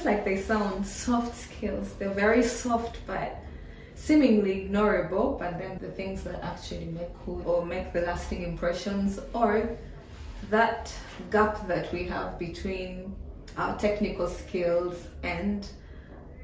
like they sound, soft skills. They're very soft, but seemingly ignorable, but then the things that actually make who or make the lasting impressions, or that gap that we have between our technical skills and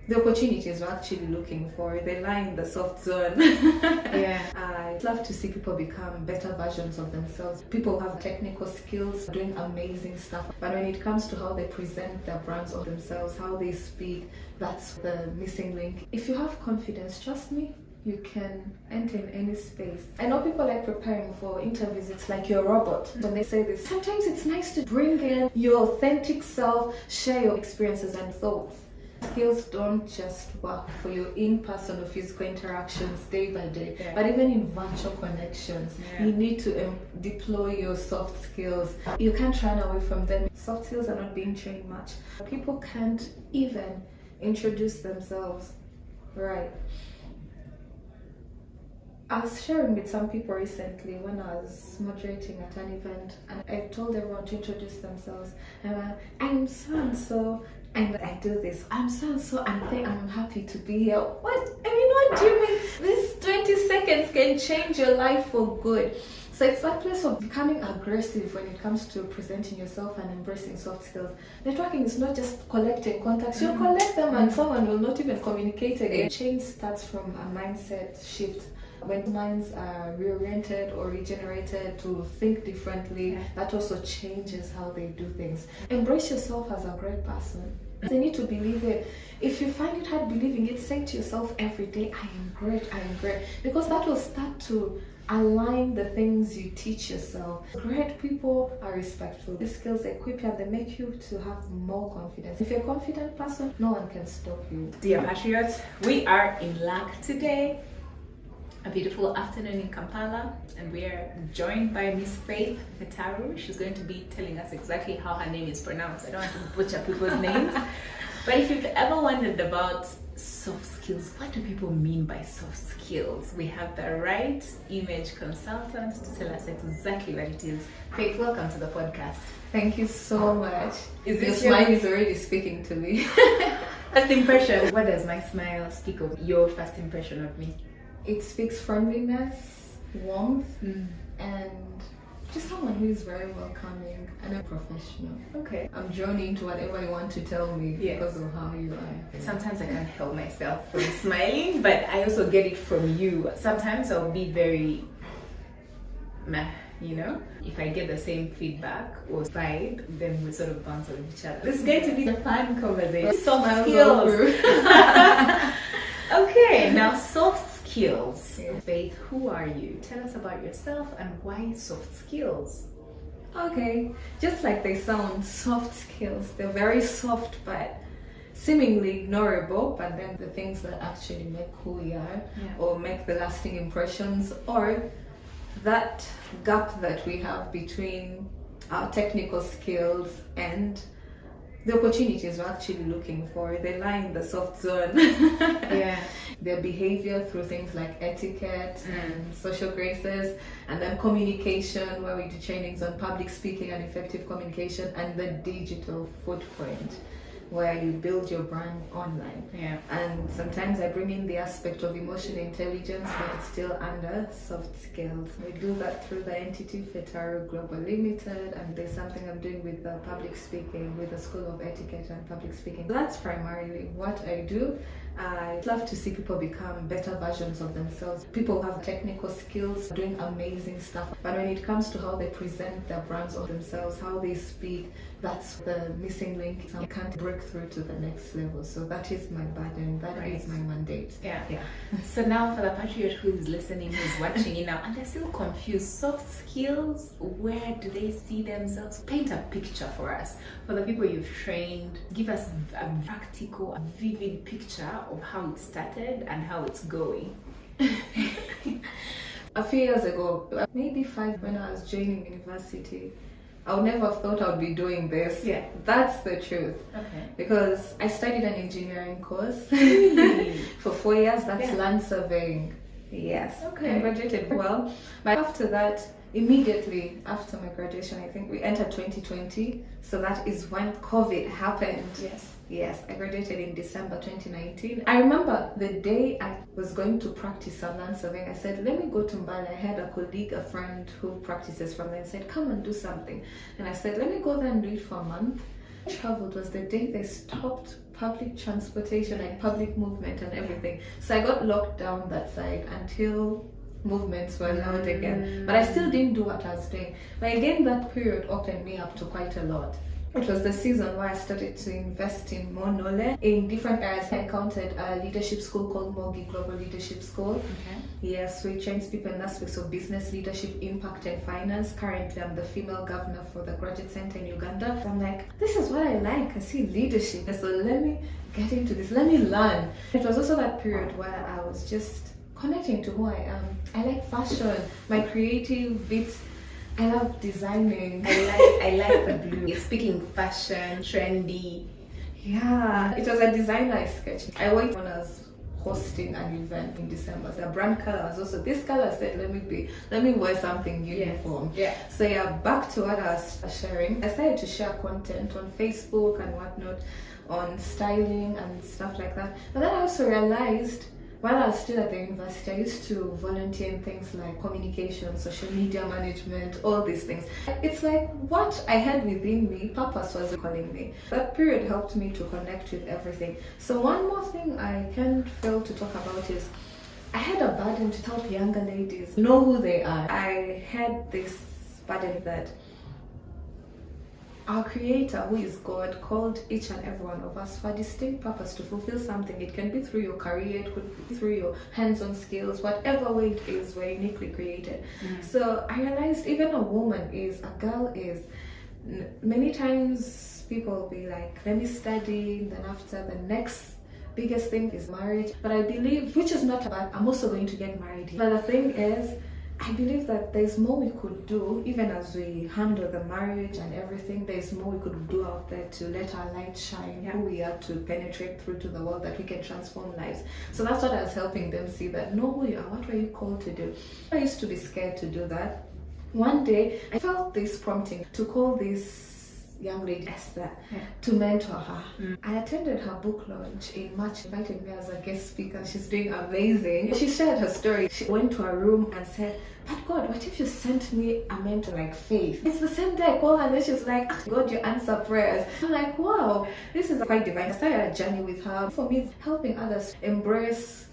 the opportunities we're actually looking for. They lie in the soft zone. Yeah. I love to see people become better versions of themselves. People have technical skills, doing amazing stuff, but when it comes to how they present their brands or themselves, how they speak, that's the missing link. If you have confidence, trust me, you can enter in any space. I know people like preparing for interviews, it's like you're a robot. When they say this, sometimes it's nice to bring in your authentic self, share your experiences and thoughts. Skills don't just work for your in-person or physical interactions day by day, but even in virtual connections, you need to deploy your soft skills. You can't run away from them. Soft skills are not being trained much. People can't even introduce themselves, right? I was sharing with some people recently when I was moderating at an event, and I told everyone to introduce themselves. I'm so and so, and I do this. I'm so and so, and I'm happy to be here. What? I mean, what do you mean? This 20 seconds can change your life for good. So it's that place of becoming aggressive when it comes to presenting yourself and embracing soft skills. Networking is not just collecting contacts. You'll collect them and someone will not even communicate again. Change starts from a mindset shift. When minds are reoriented or regenerated to think differently, that also changes how they do things. Embrace yourself as a great person. You need to believe it. If you find it hard believing it, say to yourself every day, I am great, I am great. Because that will start to align the things you teach yourself. Great people are respectful. These skills equip you and they make you to have more confidence. If you're a confident person, no one can stop you. Dear Patriots, we are in luck today. A beautiful afternoon in Kampala, and we are joined by Miss Faith Fetaru. She's going to be telling us exactly how her name is pronounced. I don't want to butcher people's names, but if you've ever wondered about soft skills, what do people mean by soft skills? We have the right image consultant to tell us exactly what it is. Faith, welcome to the podcast. Thank you so much. Your smile is already speaking to me. First impression. What does my smile speak of? Your first impression of me? It speaks friendliness, warmth, and just someone who is very welcoming and a professional. Okay. I'm drawn into whatever you want to tell me because of how you are. Sometimes I can't help myself from smiling, but I also get it from you. Sometimes I'll be very meh, you know? If I get the same feedback or vibe, then we sort of bounce off each other. This is going to be a fun conversation. Soft skills. Okay, now soft skills. Faith, who are you? Tell us about yourself and why soft skills. Okay, just like they sound, soft skills. They're very soft, but seemingly ignorable, but then the things that actually make who we are or make the lasting impressions, or that gap that we have between our technical skills and the opportunities we're actually looking for. They lie in the soft zone. Their behavior through things like etiquette and social graces, and then communication, where we do trainings on public speaking and effective communication, and the digital footprint, where you build your brand online. And sometimes I bring in the aspect of emotional intelligence, but it's still under soft skills. We do that through the entity Fetaru Global Limited, and there's something I'm doing with the public speaking, with the School of Etiquette and Public Speaking. That's primarily what I do. I love to see people become better versions of themselves. People have technical skills, doing amazing stuff, but when it comes to how they present their brands or themselves, how they speak, that's the missing link. I can't break through to the next level. So that is my burden. That is my mandate. So now for the patriot who is listening, who's watching you now, and they're still confused, soft skills, where do they see themselves? Paint a picture for us. For the people you've trained, give us a practical, a vivid picture of how it started and how it's going. A few years ago, maybe 5, when I was joining university, I would never have thought I would be doing this. That's the truth. Because I studied an engineering course for 4 years. That's land surveying. I graduated well. But after that, immediately after my graduation, I think we entered 2020. So that is when COVID happened. Yes, I graduated in December 2019. I remember the day I was going to practice some land surveying, I said, let me go to Mbale. I had a colleague, a friend who practices from there, and said, come and do something. And I said, let me go there and do it for a month. I traveled was the day they stopped public transportation and public movement and everything. So I got locked down that side until movements were allowed again. But I still didn't do what I was doing. But again, that period opened me up to quite a lot. It was the season where I started to invest in more knowledge in different areas. I encountered a leadership school called Mogi Global Leadership School. Yes, we train people in aspects of business, leadership, impact, and finance. Currently, I'm the female governor for the Graduate Center in Uganda. I'm like, this is what I like. I see leadership. So let me get into this. Let me learn. It was also that period where I was just connecting to who I am. I like fashion, my creative bit. I love designing. I like the blue. Speaking fashion, trendy. Yeah, it was a designer I sketched. I worked when I was hosting an event in December. The brand color was also this color. I said, let me wear something uniform. So yeah, back to what I was sharing. I started to share content on Facebook and whatnot, on styling and stuff like that. But then I also realized, while I was still at the university, I used to volunteer in things like communication, social media management, all these things. It's like what I had within me, purpose was calling me. That period helped me to connect with everything. So one more thing I can't fail to talk about is I had a burden to help younger ladies know who they are. I had this burden that our Creator, who is God, called each and every one of us for a distinct purpose to fulfill something. It can be through your career, it could be through your hands-on skills, whatever way it is, we're uniquely created. So I realized even a woman is, a girl is, many times people will be like, let me study, then after the next biggest thing is marriage. But I believe, which is not bad, I'm also going to get married. But the thing is, I believe that there's more we could do, even as we handle the marriage and everything. There's more we could do out there to let our light shine, who we are, to penetrate through to the world, that we can transform lives. So that's what I was helping them see, that know who you are, what were you called to do. I used to be scared to do that. One day, I felt this prompting to call this young lady Esther to mentor her. I attended her book launch in March, invited me as a guest speaker. She's doing amazing. She shared her story. She went to her room and said, but God, what if you sent me a mentor like Faith? It's the same day I called her and then she's like, God, you answer prayers. I'm like, wow, this is quite divine. I started a journey with her. For me, helping others embrace,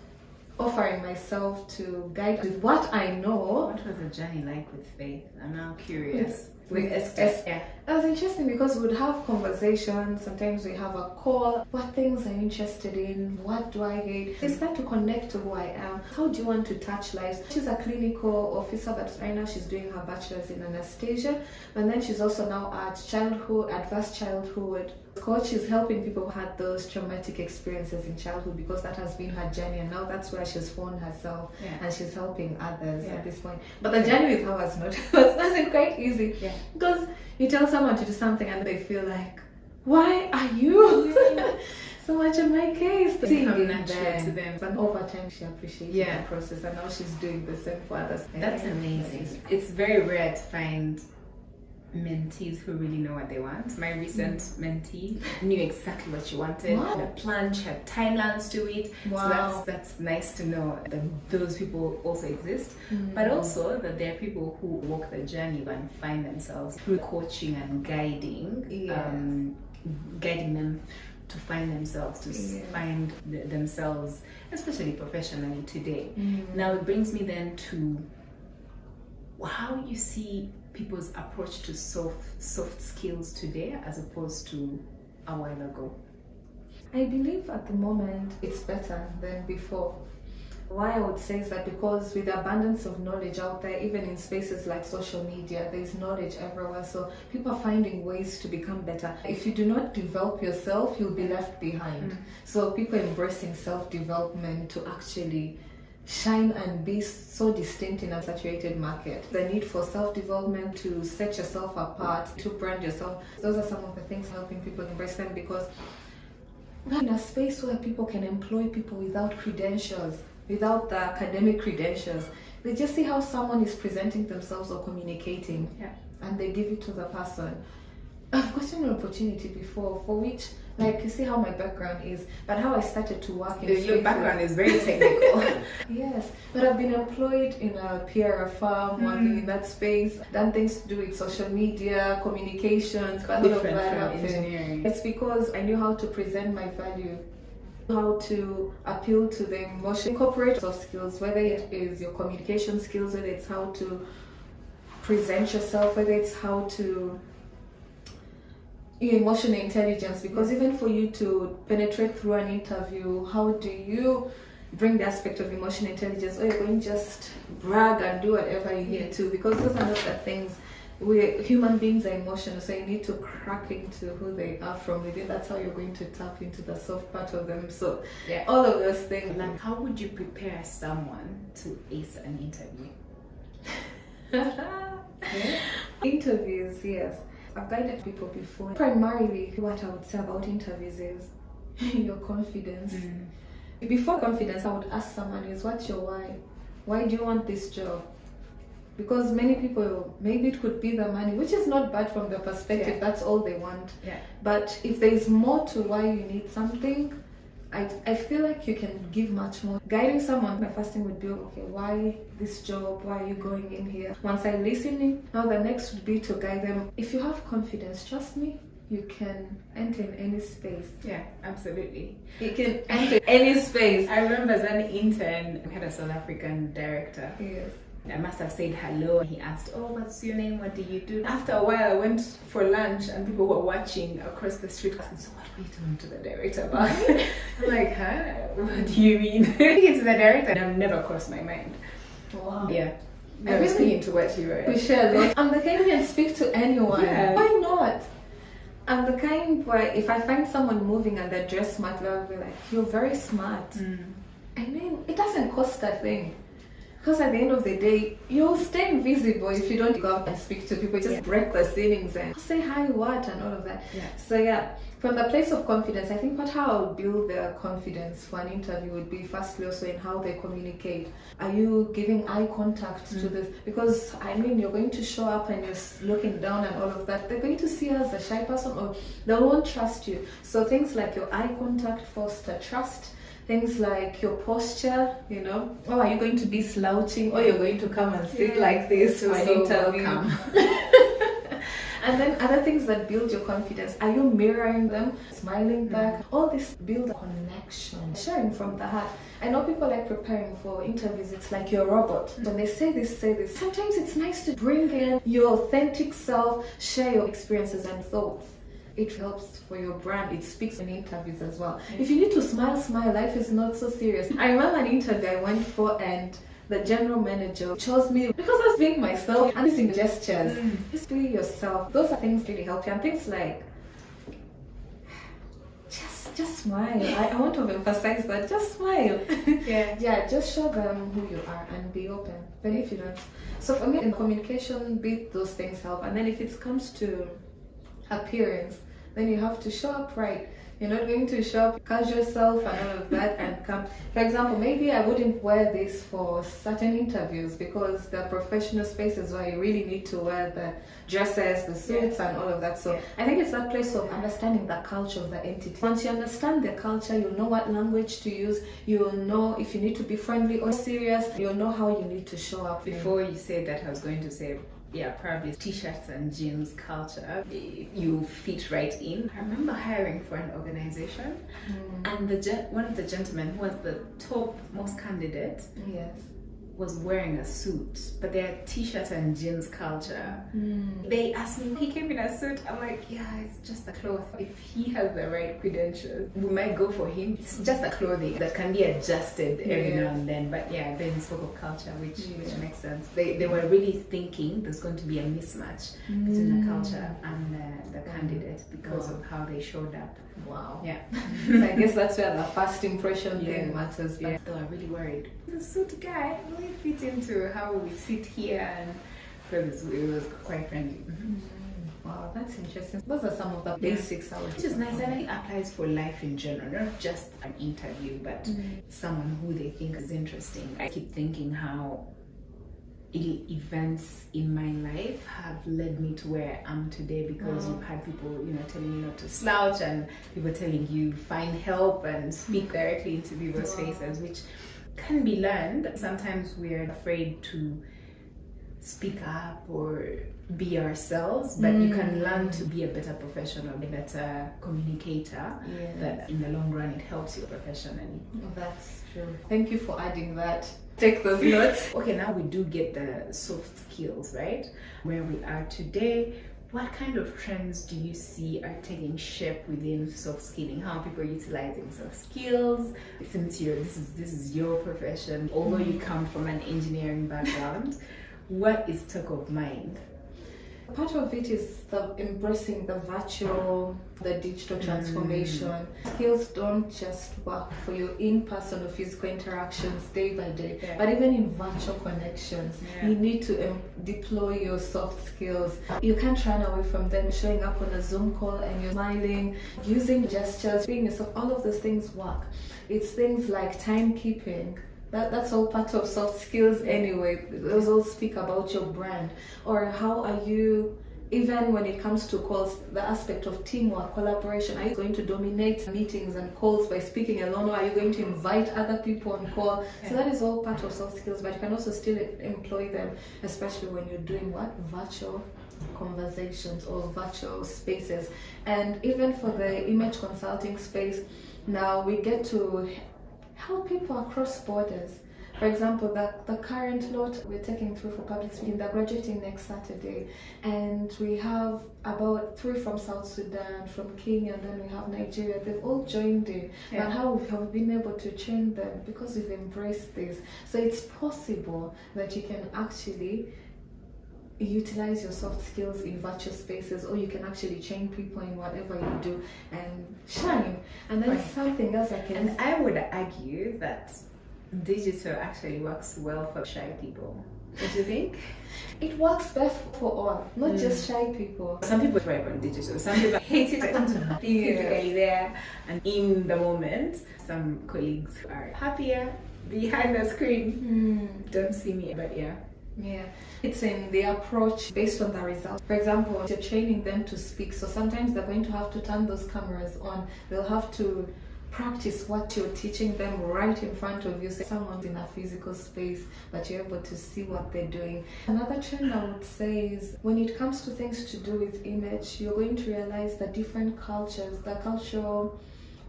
offering myself to guide with what I know. What was the journey like with Faith? I'm now curious. With Esther. That was interesting because we would have conversations. Sometimes we have a call. What things are you interested in? What do I hate? They start to connect to who I am. How do you want to touch lives? She's a clinical officer, but right now she's doing her bachelor's in anesthesia. And then she's also now at advanced childhood coach. She's helping people who had those traumatic experiences in childhood, because that has been her journey, and now that's where she's found herself, and she's helping others at this point. But the journey with her was wasn't quite easy, because you tell someone to do something and they feel like, why are you so much in my case? Become natural to them. And over time she appreciated the process, and now she's doing the same for others. That's amazing. It's very rare to find mentees who really know what they want. My recent mentee knew exactly what she wanted. Had a plan, she had timelines to it. So that's nice to know that those people also exist. But also that there are people who walk the journey and find themselves through coaching and guiding, guiding them to find themselves, to find themselves, especially professionally today. Now it brings me then to how you see people's approach to soft skills today as opposed to a while ago. I believe at the moment it's better than before. Why I would say is that because with the abundance of knowledge out there, even in spaces like social media, there's knowledge everywhere. So people are finding ways to become better. If you do not develop yourself, you'll be left behind. So people embracing self-development to actually shine and be so distinct in a saturated market. The need for self-development, to set yourself apart, to brand yourself. Those are some of the things helping people embrace them, because we're in a space where people can employ people without credentials, without the academic credentials. They just see how someone is presenting themselves or communicating, and they give it to the person. I've gotten an opportunity before for which, like, you see how my background is, but how I started to work in your background is very technical. Yes, but I've been employed in a PR firm, working in that space, done things to do with social media, communications, but all of Different that from engineering. It's because I knew how to present my value, how to appeal to the emotion, incorporate soft skills, whether it is your communication skills, whether it's how to present yourself, whether it's how to emotional intelligence, because even for you to penetrate through an interview, how do you bring the aspect of emotional intelligence, or you're going to just brag and do whatever you need to, because those are not the things. We human beings are emotional, so you need to crack into who they are from within. That's how you're going to tap into the soft part of them. So all of those things. Like, how would you prepare someone to ace an interview? Interviews, yes. I've guided people before. Primarily, what I would say about interviews is your confidence. Before confidence, I would ask someone is, what's your why? Why do you want this job? Because many people, maybe it could be the money, which is not bad from their perspective, that's all they want. But if there is more to why you need something, I feel like you can give much more. Guiding someone, my first thing would be, okay, why this job? Why are you going in here? Once I listen, now the next would be to guide them. If you have confidence, trust me, you can enter in any space. Yeah, absolutely. You can enter any space. I remember as an intern, we had a South African director. Yes. I must have said hello. He asked, oh, what's your name? What do you do? After a while, I went for lunch and people were watching across the street. I said, so what were you talking to the director about? I'm like, huh? What do you mean? It's the director. And I've never crossed my mind. Wow. Yeah. I was speaking to what you were. We share a lot. I'm the kind who can speak to anyone. Yeah. Why not? I'm the kind where if I find someone moving and they're dressed smart, I'll be like, you're very smart. I mean, it doesn't cost a thing. Because at the end of the day, you'll stay invisible if you don't go out and speak to people. Just break the ceilings and say hi, what, and all of that. So from the place of confidence, I think how I'll build their confidence for an interview would be firstly also in how they communicate. Are you giving eye contact to this? Because I mean, you're going to show up and you're looking down and all of that. They're going to see you as a shy person, or they won't trust you. So things like your eye contact foster trust. Things like your posture, you know, oh, are you going to be slouching, or you're going to come and sit like this for an interview? And then other things that build your confidence, are you mirroring them, smiling back? All this build a connection, sharing from the heart. I know people like preparing for interviews, it's like you're a robot. When they say this, say this. Sometimes it's nice to bring in your authentic self, share your experiences and thoughts. It helps for your brand. It speaks in interviews as well. If you need to smile, life is not so serious. I remember an interview I went for and the general manager chose me because I was being myself and using gestures. Just be yourself. Those are things really help you. And things like, just smile. I want to emphasize that. Just smile. Just show them who you are and be open. Even if you don't. So for me, in communication, those things help. And then if it comes to appearance, then you have to show up right. You're not going to show up casual self and all of that and come. For example, maybe I wouldn't wear this for certain interviews because they're professional spaces where you really need to wear the dresses, the suits and all of that. So I think it's that place of understanding the culture of the entity. Once you understand the culture, you'll know what language to use. You'll know if you need to be friendly or serious. You'll know how you need to show up. Before you said that, I was going to say, probably t-shirts and jeans culture, you fit right in. I remember hiring for an organization and one of the gentlemen who was the top most candidate was wearing a suit, but they're t-shirts and jeans culture. They asked me, he came in a suit. I'm like, it's just a cloth. If he has the right credentials, we might go for him. It's just a clothing that can be adjusted every now and then. But then he spoke of culture, which makes sense. They were really thinking there's going to be a mismatch between the culture and the candidate because of how they showed up. Wow. So I guess that's where the first impression thing matters. They were really worried. The suit guy really fit into how we sit here, and because it was quite friendly. Wow, that's interesting. Those are some of the basics I would. Which is nice, and it applies for life in general, not just an interview, but someone who they think is interesting. I keep thinking how events in my life have led me to where I am today, because you've had people, telling you not to slouch, and people telling you find help and speak directly into people's faces, which can be learned. Sometimes we're afraid to speak up or be ourselves, but you can learn to be a better professional, a better communicator. That in the long run it helps you professionally. That's true. Thank you for adding that. Take those notes. Okay, now we do get the soft skills, right? Where we are today, what kind of trends do you see are taking shape within soft skilling? How are people utilizing soft skills? Since this is your profession, although you come from an engineering background, what is top of mind? Part of it is embracing the virtual, the digital transformation. Skills don't just work for your in-person or physical interactions day by day, but even in virtual connections. You need to deploy your soft skills. You can't run away from them. Showing up on a Zoom call and you're smiling, using gestures, being yourself, all of those things work. It's things like timekeeping. That's all part of soft skills anyway. Those all speak about your brand, or how are you, even when it comes to calls, the aspect of teamwork, collaboration. Are you going to dominate meetings and calls by speaking alone, or are you going to invite other people on call? So that is all part of soft skills, but you can also still employ them, especially when you're doing virtual conversations or virtual spaces. And even for the image consulting space, now we get to help people across borders. For example, the current lot we're taking through for public speaking, they're graduating next Saturday, and we have about 3 from South Sudan, from Kenya, and then we have Nigeria. They've all joined in. But how we have been able to train them, because we've embraced this. So it's possible that you can actually utilize your soft skills in virtual spaces, or you can actually train people in whatever you do and shine. And then something else and I would argue that digital actually works well for shy people. What do you think? It works best for all, not just shy people. Some people thrive on digital, some people hate it physically there and in the moment. Some colleagues are happier behind the screen. Don't see me, but it's in the approach based on the results. For example, you're training them to speak, so sometimes they're going to have to turn those cameras on. They'll have to practice what you're teaching them right in front of you. So someone's in a physical space, but you're able to see what they're doing. Another trend I would say is, when it comes to things to do with image, you're going to realize the different cultures, the cultural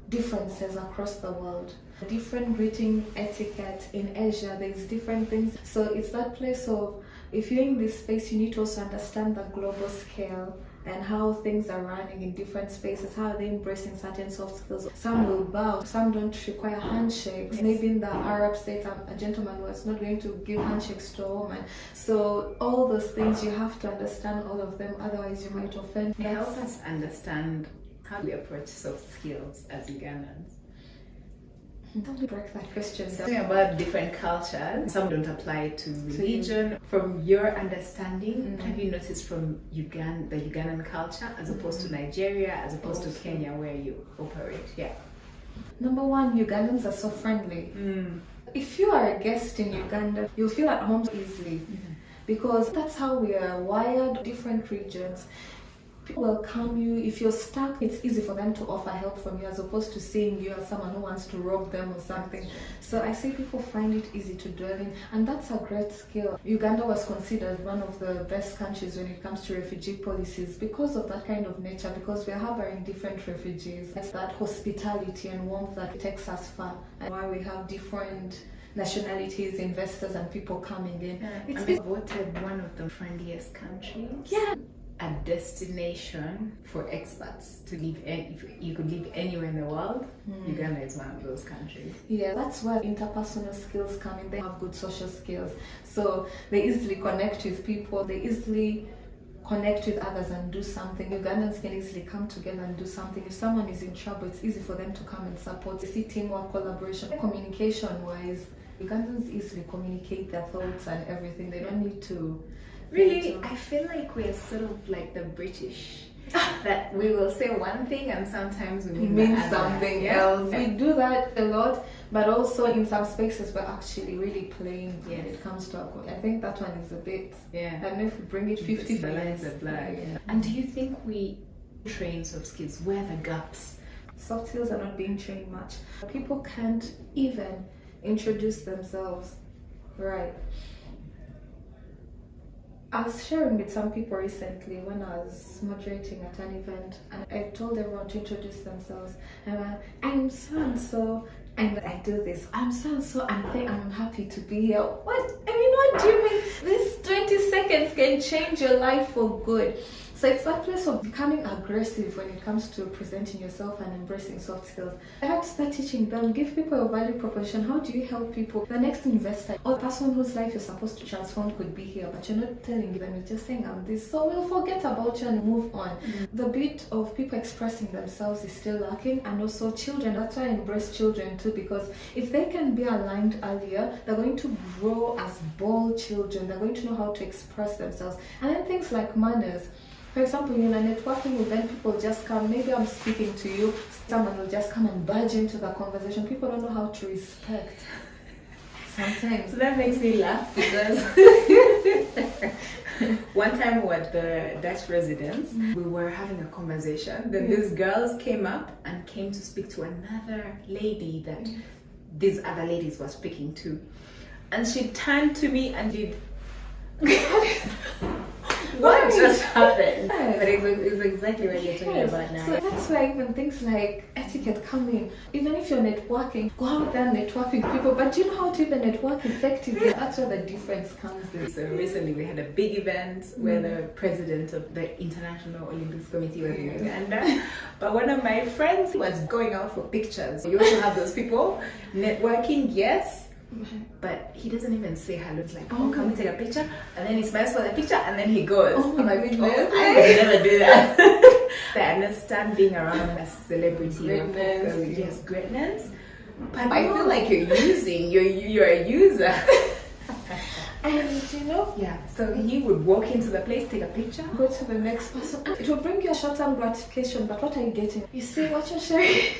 differences across the world. Different greeting etiquette in Asia, there's different things. So it's that place of, if you're in this space, you need to also understand the global scale and how things are running in different spaces. How are they embracing certain soft skills? Some will bow, some don't require handshakes. Maybe in the Arab state, a gentleman was not going to give handshakes to a woman. So all those things, you have to understand all of them, otherwise you might offend. Help us understand how we approach soft skills as Ugandans. Don't break that question down. Talking about different cultures, some don't apply to religion. From your understanding, have you noticed from the Ugandan culture as opposed to Nigeria, as opposed to Kenya where you operate? Number one, Ugandans are so friendly. If you are a guest in Uganda, you'll feel at home easily, because that's how we are wired. Different regions, people welcome you. If you're stuck, it's easy for them to offer help from you, as opposed to seeing you as someone who wants to rob them or something. So I say people find it easy to dwell in, and that's a great skill. Uganda was considered one of the best countries when it comes to refugee policies because of that kind of nature, because we're harboring different refugees. It's that hospitality and warmth that takes us far, and why we have different nationalities, investors, and people coming in. It's voted one of the friendliest countries. A destination for expats to live. If you could live anywhere in the world, Uganda is one of those countries. That's where interpersonal skills come in. They have good social skills, so they easily connect with people. They easily connect with others and do something. Ugandans can easily come together and do something. If someone is in trouble, it's easy for them to come and support. They see teamwork, collaboration. Communication-wise, Ugandans easily communicate their thoughts and everything. They don't need to Really, I feel like we're sort of like the British. That we will say one thing and sometimes we mean something else. We do that a lot, but also in some spaces we're actually really playing when it comes to alcohol. I think that one is a bit. I don't know if we bring it 50 the lines are black. And do you think we train soft skills? Where are the gaps? Soft skills are not being trained much. People can't even introduce themselves. Right. I was sharing with some people recently when I was moderating at an event, and I told everyone to introduce themselves. And I'm so and so, and I do this. I'm so and so, and I'm happy to be here. What? I mean, what do you mean? This 20 seconds can change your life for good. So it's that place of becoming aggressive when it comes to presenting yourself and embracing soft skills. I had to start teaching them, give people a value proposition. How do you help people? The next investor or the person whose life you're supposed to transform could be here, but you're not telling them, you're just saying, I'm this. So we'll forget about you and move on. The bit of people expressing themselves is still lacking, and also children. That's why I embrace children too, because if they can be aligned earlier, they're going to grow as bold children. They're going to know how to express themselves. And then things like manners. For example, in a networking event, people just come, maybe I'm speaking to you, someone will just come and barge into the conversation. People don't know how to respect. Sometimes. So that makes me laugh because one time we were at the Dutch residence, we were having a conversation. Then these girls came up and came to speak to another lady that these other ladies were speaking to. And she turned to me and did... What just happened? But it's exactly what you're talking about now. So that's why even things like etiquette come in. Even if you're networking, go out there networking with people, but do you know how to even network effectively? That's where the difference comes in. So recently we had a big event where the president of the International Olympics Committee was in Uganda. But one of my friends was going out for pictures. You also have those people networking, yes. But he doesn't even say hello. It's like, oh, can we take a picture? And then he smiles for the picture and then he goes. Oh my goodness. I would never do that. I understand being around a celebrity. Greatness. Yes, greatness. But I feel like you're a user. And you know, so he would walk into the place, take a picture, go to the next person. It will bring you a short-term gratification, but what are you getting? You see what you're sharing?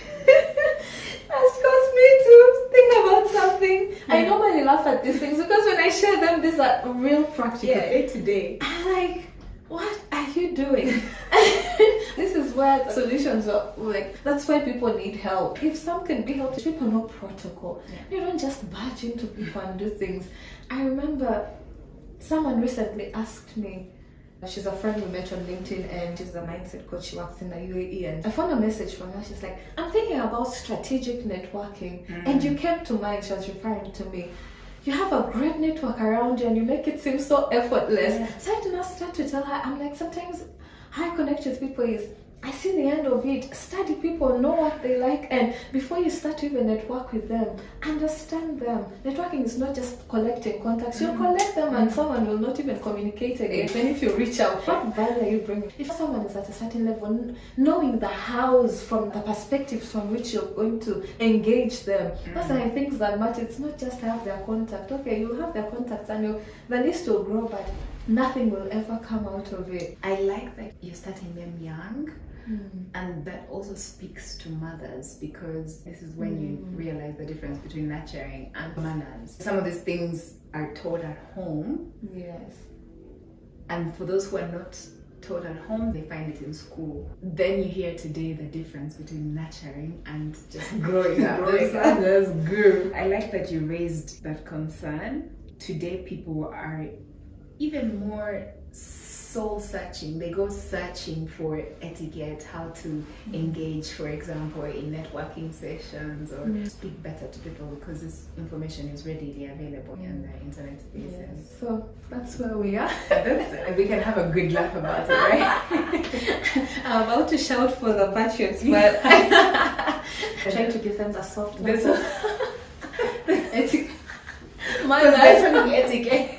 Has caused me to think about something. I normally laugh at these things because when I share them, these are real practical. Day to day. I'm like, what are you doing? This is where solutions are like, that's why people need help. If some can be helped, people know protocol. You don't just barge into people and do things. I remember someone recently asked me, she's a friend we met on LinkedIn and she's a mindset coach. She works in the UAE, and I found a message from her. She's like, I'm thinking about strategic networking, and you came to mind. She was referring to me. You have a great network around you and you make it seem so effortless. So I did not start to tell her, I'm like, sometimes how I connect with people is I see the end of it. Study people, know what they like, and before you start to even network with them, understand them. Networking is not just collecting contacts. You'll collect them and someone will not even communicate again. Even if you reach out, what value are you bringing? If someone is at a certain level, knowing the hows from the perspectives from which you're going to engage them, those are the things that matter. It's not just have their contact. Okay, you'll have their contacts and the list will grow, but nothing will ever come out of it. I like that you're starting them young. And that also speaks to mothers, because this is when you realize the difference between nurturing and manners. Some of these things are taught at home. Yes. And for those who are not taught at home, they find it in school. Then you hear today the difference between nurturing and just growing up. That's good. I like that you raised that concern. Today people are even more soul searching. They go searching for etiquette, how to engage, for example, in networking sessions, or speak better to people, because this information is readily available on the internet spaces. Yes. So that's where we are. We can have a good laugh about it, right? I'm about to shout for the patriots, but I'm trying to give them the soft lesson. Etiquette. Etiquette.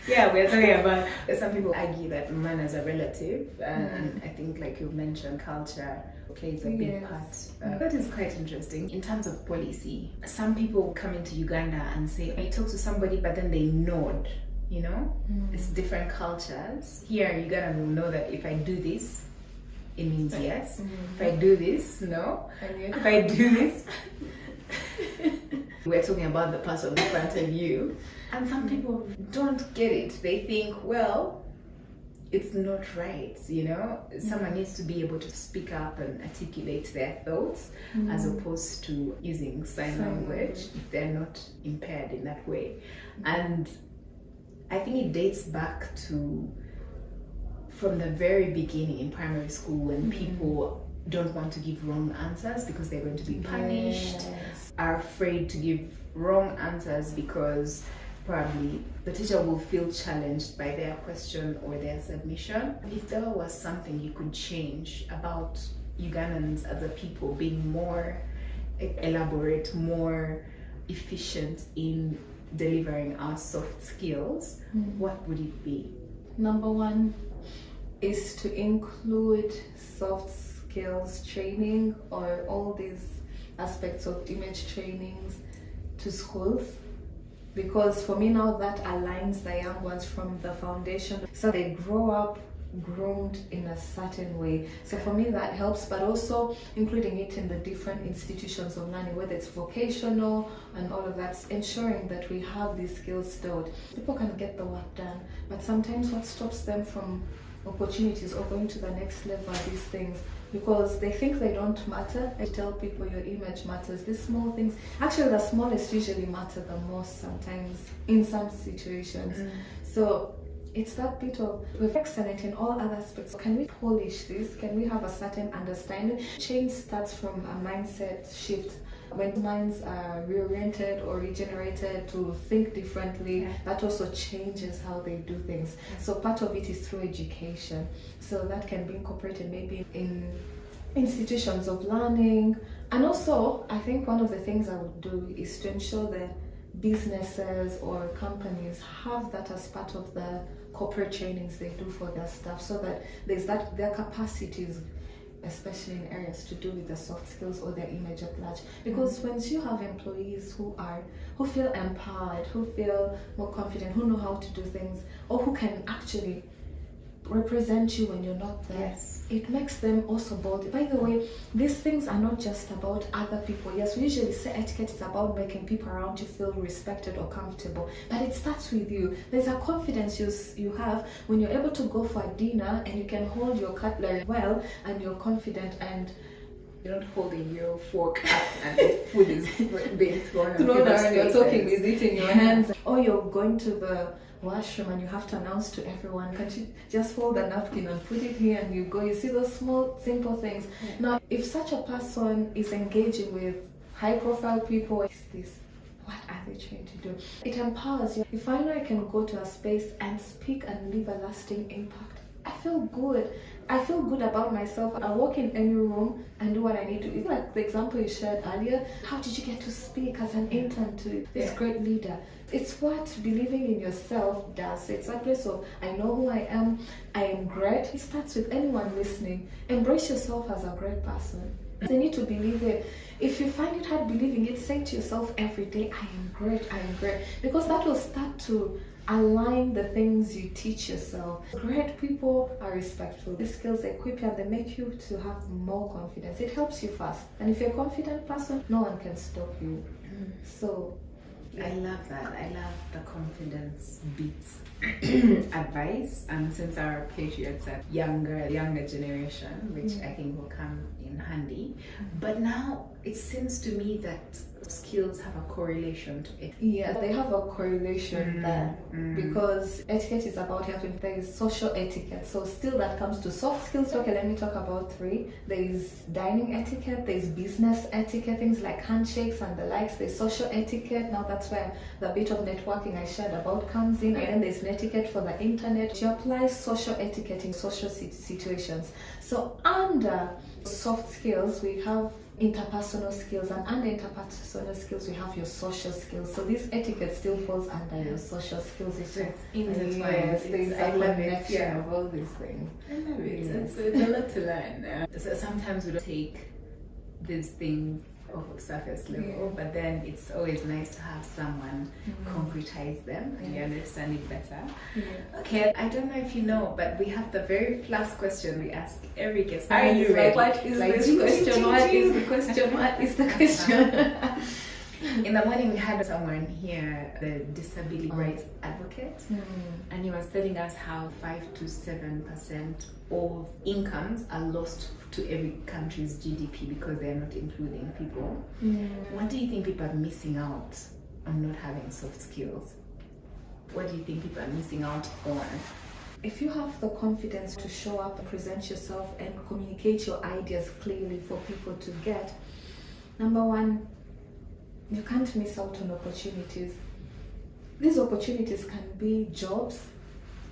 Yeah, we're talking about, some people argue that manners are relative, and I think, like you mentioned, culture plays a big part. That is quite interesting. In terms of policy, some people come into Uganda and say, I talk to somebody, but then they nod. you know? It's different cultures. Here, you gotta know that if I do this, it means yes. If I do this, no. If I do this, we're talking about the person in front of you. And some people don't get it. They think, well, it's not right, you know? Someone needs to be able to speak up and articulate their thoughts as opposed to using sign language if they're not impaired in that way. And I think it dates back to from the very beginning in primary school when people don't want to give wrong answers because they're going to be punished, are afraid to give wrong answers because probably the teacher will feel challenged by their question or their submission. If there was something you could change about Ugandans as a people being more elaborate, more efficient in delivering our soft skills, what would it be? Number one is to include soft skills training or all these aspects of image trainings to schools, because for me now that aligns the young ones from the foundation, so they grow up groomed in a certain way. So for me that helps, but also including it in the different institutions of learning, whether it's vocational and all of that, ensuring that we have these skills taught. People can get the work done, but sometimes what stops them from opportunities or going to the next level are these things, because they think they don't matter. I tell people your image matters. These small things, actually the smallest usually matter the most sometimes in some situations. So it's that bit of, we're excellent in all other aspects. Can we polish this? Can we have a certain understanding? Change starts from a mindset shift. When minds are reoriented or regenerated to think differently, that also changes how they do things. So part of it is through education. So that can be incorporated maybe in institutions of learning. And also, I think one of the things I would do is to ensure that businesses or companies have that as part of the corporate trainings they do for their staff, so that there's that their capacities, especially in areas to do with the soft skills or their image at large. Because once you have employees who feel empowered, who feel more confident, who know how to do things, or who can actually represent you when you're not there, it makes them also bold. By the way, these things are not just about other people. Yes, we usually say etiquette is about making people around you feel respected or comfortable, but it starts with you. There's a confidence you have when you're able to go for a dinner and you can hold your cutlery well and you're confident, and you're not holding your fork up and the food is being thrown and you're talking with it in your hands, or you're going to the washroom and you have to announce to everyone, can't you just fold a napkin and put it here, and you go. You see those small simple things. Now if such a person is engaging with high profile people, what are they trying to do? It empowers you. If I know I can go to a space and speak and leave a lasting impact, I feel good. I feel good about myself. I walk in any room and do what I need to. It's like the example you shared earlier. How did you get to speak as an intern to this great leader? It's what believing in yourself does. It's a place of, I know who I am great. It starts with anyone listening. Embrace yourself as a great person. They need to believe it. If you find it hard believing it, say to yourself every day, I am great, because that will start to align the things you teach yourself. Great people are respectful. These skills equip you and they make you to have more confidence. It helps you fast. And if you're a confident person, no one can stop you. So I love that. I love the confidence bits advice. And since our patriots are younger generation, which I think will come in handy. But now it seems to me that skills have a correlation to it. Yeah, they have a correlation there because etiquette is about helping. There is social etiquette, so still that comes to soft skills. Okay, let me talk about three. There is dining etiquette, there is business etiquette, things like handshakes and the likes. There's social etiquette. Now that's where the bit of networking I shared about comes in. And then there's etiquette for the internet. You apply social etiquette in social situations. So under soft skills we have interpersonal skills, and under interpersonal skills we have your social skills. So this etiquette still falls under your social skills. It's intertwined. There's a connection of all these things. I love it. It's a lot to learn. So sometimes we don't take these things of surface level, but then it's always nice to have someone concretize them and you understand it better. Okay, I don't know if you know, but we have the very last question we ask every guest. Are you ready? What is this question? What is the question? What is the question? In the morning we had someone here, the disability rights advocate, and he was telling us how 5 to 7% of incomes are lost to every country's GDP because they are not including people. What do you think people are missing out on not having soft skills? What do you think people are missing out on? If you have the confidence to show up and present yourself and communicate your ideas clearly for people to get, number one, you can't miss out on opportunities. These opportunities can be jobs,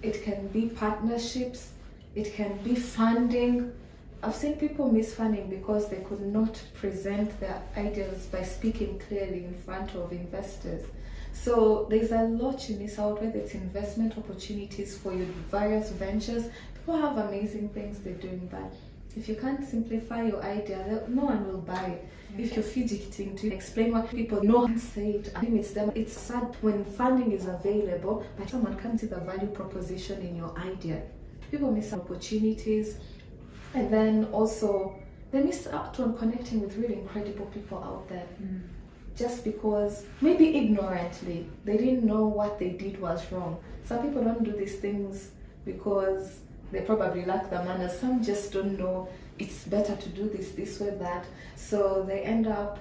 it can be partnerships, it can be funding. I've seen people miss funding because they could not present their ideas by speaking clearly in front of investors. So there's a lot you miss out, whether it's investment opportunities for your various ventures. People have amazing things they're doing, but if you can't simplify your idea, no one will buy it. If you're fidgeting to explain what people know and say it and limits them, it's sad when funding is available, but someone can't see the value proposition in your idea. People miss opportunities, and then also they miss out on connecting with really incredible people out there. Just because, maybe ignorantly, they didn't know what they did was wrong. Some people don't do these things because they probably lack the manners. Some just don't know it's better to do this way, that. So they end up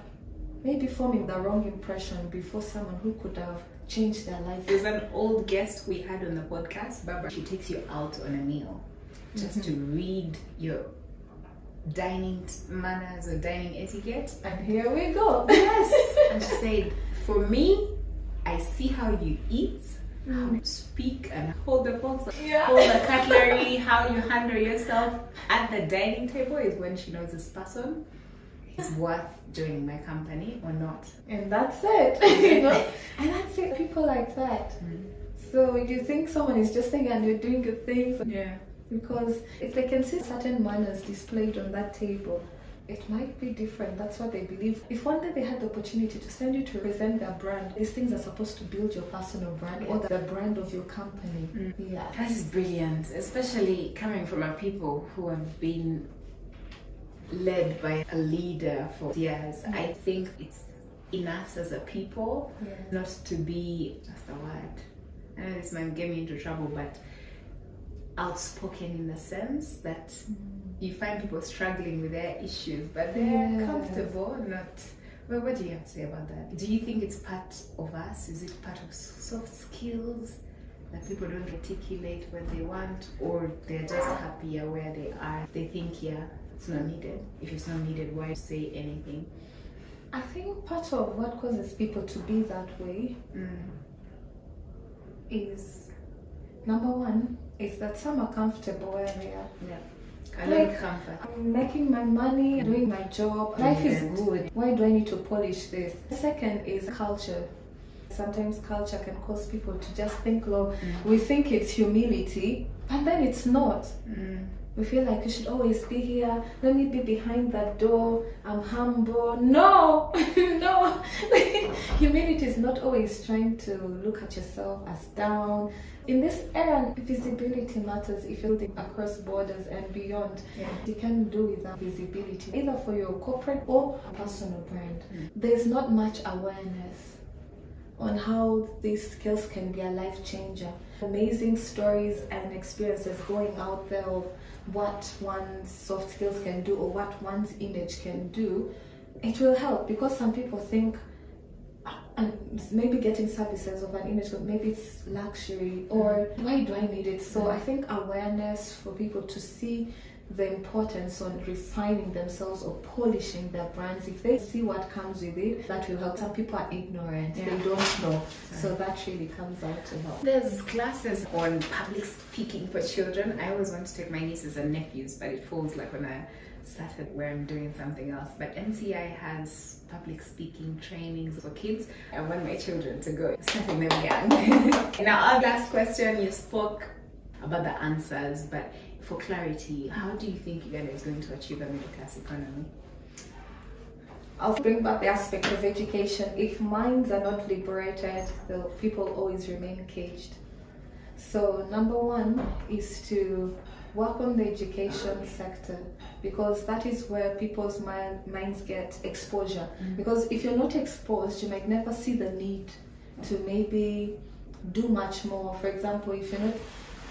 maybe forming the wrong impression before someone who could have changed their life. There's an old guest we had on the podcast, Barbara. She takes you out on a meal just to read your dining manners or dining etiquette. And here we go. Yes. And she said, for me, I see how you eat, how you speak and hold the forks, hold the cutlery, how you handle yourself at the dining table is when she knows this person is worth joining my company or not. And that's it. You know? And that's it. People like that. So you think someone is just saying and you're doing good things. Yeah. Because if they can see certain manners displayed on that table, it might be different. That's what they believe. If one day they had the opportunity to send you to represent their brand, these things are supposed to build your personal brand or the brand of your company. Yeah. That is brilliant, especially coming from a people who have been led by a leader for years. I think it's in us as a people not to be, what's the word? I know this might get me into trouble, but outspoken in the sense that you find people struggling with their issues, but they're comfortable. Not. Well, what do you have to say about that? Do you think it's part of us? Is it part of soft skills that people don't articulate what they want, or they're just happier where they are? They think, it's not needed. If it's not needed, why say anything? I think part of what causes people to be that way is, number one, is that some are comfortable where they are. Yeah. I like comfort. I'm making my money, doing my job. Life is good. Why do I need to polish this? The second is culture. Sometimes culture can cause people to just think low. We think it's humility, but then it's not. We feel like you should always be here. Let me be behind that door. I'm humble. No, no. Humility is not always trying to look at yourself as down. In this era, visibility matters. If you're looking across borders and beyond, you can do without visibility, either for your corporate or personal brand. There's not much awareness on how these skills can be a life changer. Amazing stories and experiences going out there of what one's soft skills can do or what one's image can do. It will help, because some people think, and maybe getting services of an image, but maybe it's luxury, or why do I need it? So I think awareness for people to see the importance on refining themselves or polishing their brands. If they see what comes with it, that will help. Some people are ignorant, they don't know. So that really comes out to help. There's classes on public speaking for children. I always want to take my nieces and nephews, but it falls like when I started where I'm doing something else. But NCI has public speaking trainings for kids. I want my children to go, starting them young. Now, our last question, you spoke about the answers, but for clarity, how do you think Uganda is going to achieve a middle class economy? I'll bring back the aspect of education. If minds are not liberated, the people always remain caged. So number one is to work on the education sector, because that is where people's minds get exposure. Because if you're not exposed, you might never see the need to maybe do much more. For example, if you're not,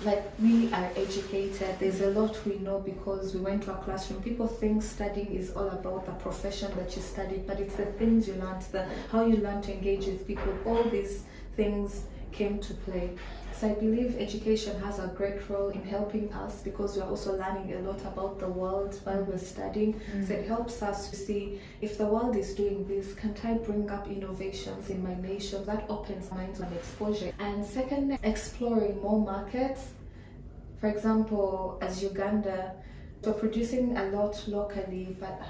like, we are educated, there's a lot we know because we went to a classroom. People think studying is all about the profession that you studied, but it's the things you learned, how you learn to engage with people. All these things came to play. So I believe education has a great role in helping us, because we're also learning a lot about the world while we're studying. So it helps us to see, if the world is doing this, can't I bring up innovations in my nation? That opens minds and exposure. And second, exploring more markets. For example, as Uganda, we're producing a lot locally, but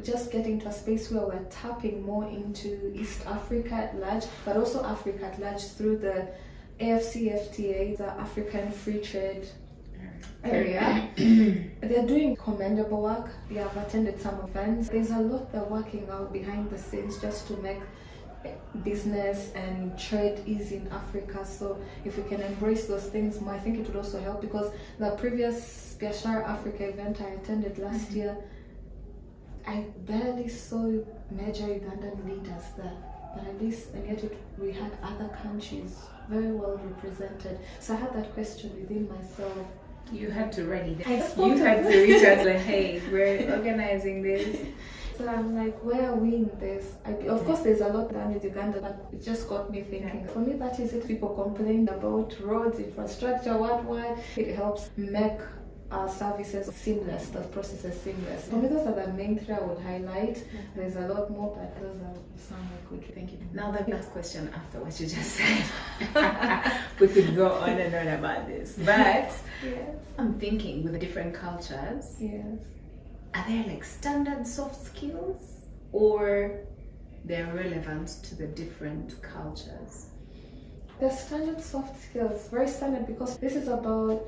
just getting to a space where we're tapping more into East Africa at large, but also Africa at large through the AFCFTA, the African Free Trade Area. They're doing commendable work. They have attended some events. There's a lot they're working out behind the scenes just to make business and trade easy in Africa. So if we can embrace those things more, I think it would also help, because the previous Biashara Africa event I attended last year, I barely saw major Ugandan leaders there, but at least, and yet we had other countries very well represented. So I had that question within myself. You had to ready this. You had to reach out like, hey, we're organizing this. So I'm like, where are we in this? Of course, there's a lot done with Uganda, but it just got me thinking. For me, that is it. People complain about roads, infrastructure, why. It helps make our services seamless, the processes seamless. For me, those are the main three I would highlight. There's a lot more, but those are some I could. Thank you. Now the last question after what you just said. We could go on and on about this, but Yes. I'm thinking with the different cultures, Yes. are there like standard soft skills, or they're relevant to the different cultures? The standard soft skills, very standard, because this is about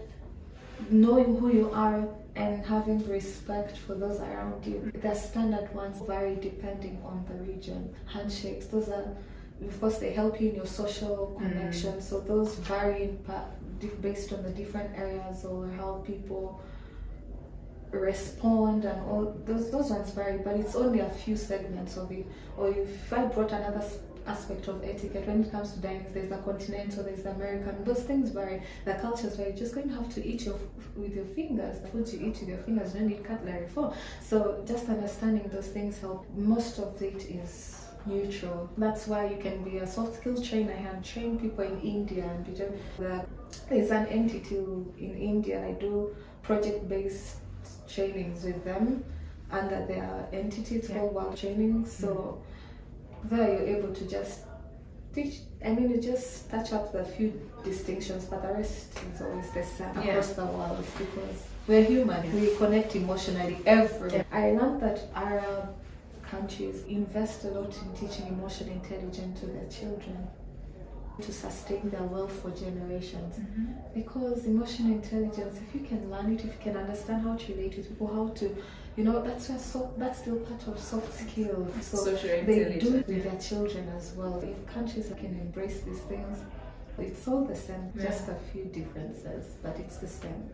knowing who you are and having respect for those around you. The standard ones vary depending on the region. Handshakes, those are, of course, they help you in your social connections. So those vary based on the different areas, or how people respond, and all those ones vary, but it's only a few segments of it. Or if I brought another aspect of etiquette, when it comes to dining, there's the continental, there's the American, those things vary, the cultures vary. You're just going to have to eat with your fingers. The food you eat with your fingers, you don't need cutlery for. So just understanding those things help. Most of it is neutral. That's why you can be a soft skills trainer and train people in India, and there's an entity in India, and I do project-based trainings with them under their entities called World Training. So there you're able to just teach, you just touch up the few distinctions, but the rest is always the same across the world, because we're human, we connect emotionally everywhere. I learned that Arab countries invest a lot in teaching emotional intelligence to their children to sustain their wealth for generations. Because emotional intelligence, if you can learn it, if you can understand how to relate with people, how to, that's still part of soft skills. So they do it with their children as well. If countries can embrace these things, it's all the same, just a few differences, but it's the same.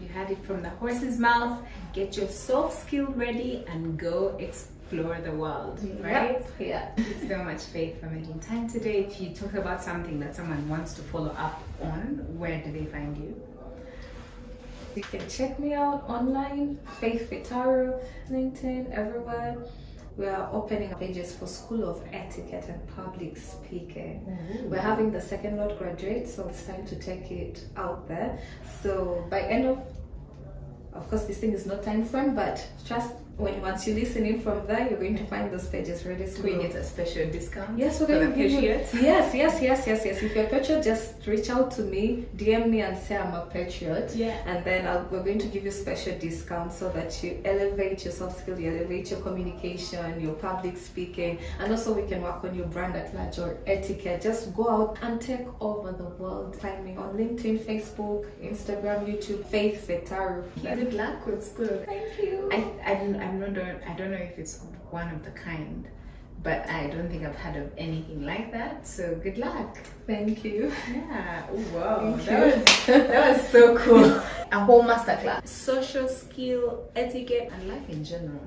You had it from the horse's mouth. Get your soft skill ready and go explore the world, right? Yeah. Thank you so much, Faith, for making time today. If you talk about something that someone wants to follow up on, where do they find you? You can check me out online, Faith Fetaru, LinkedIn, everywhere. We are opening pages for School of Etiquette and Public Speaking. We're having the second lot graduate, so it's time to take it out there. So by end of course, this thing is not time frame, but just once you listen in from there, you're going to find those pages ready to go. We get a special discount. Yes, we're going to give you. Yes. If you're a patriot, just reach out to me, DM me, and say I'm a patriot. And then we're going to give you special discount so that you elevate your soft skills, you elevate your communication, your public speaking, and also we can work on your brand at large or etiquette. Just go out and take over the world. Find me on LinkedIn, Facebook, Instagram, YouTube, Faith Fetaru. Good luck with school. Thank you. I I don't know if it's one of the kind, but I don't think I've heard of anything like that. So good luck. Thank you. Yeah. Oh, wow. Thank That was so cool. A whole masterclass. Social skill, etiquette, and life in general.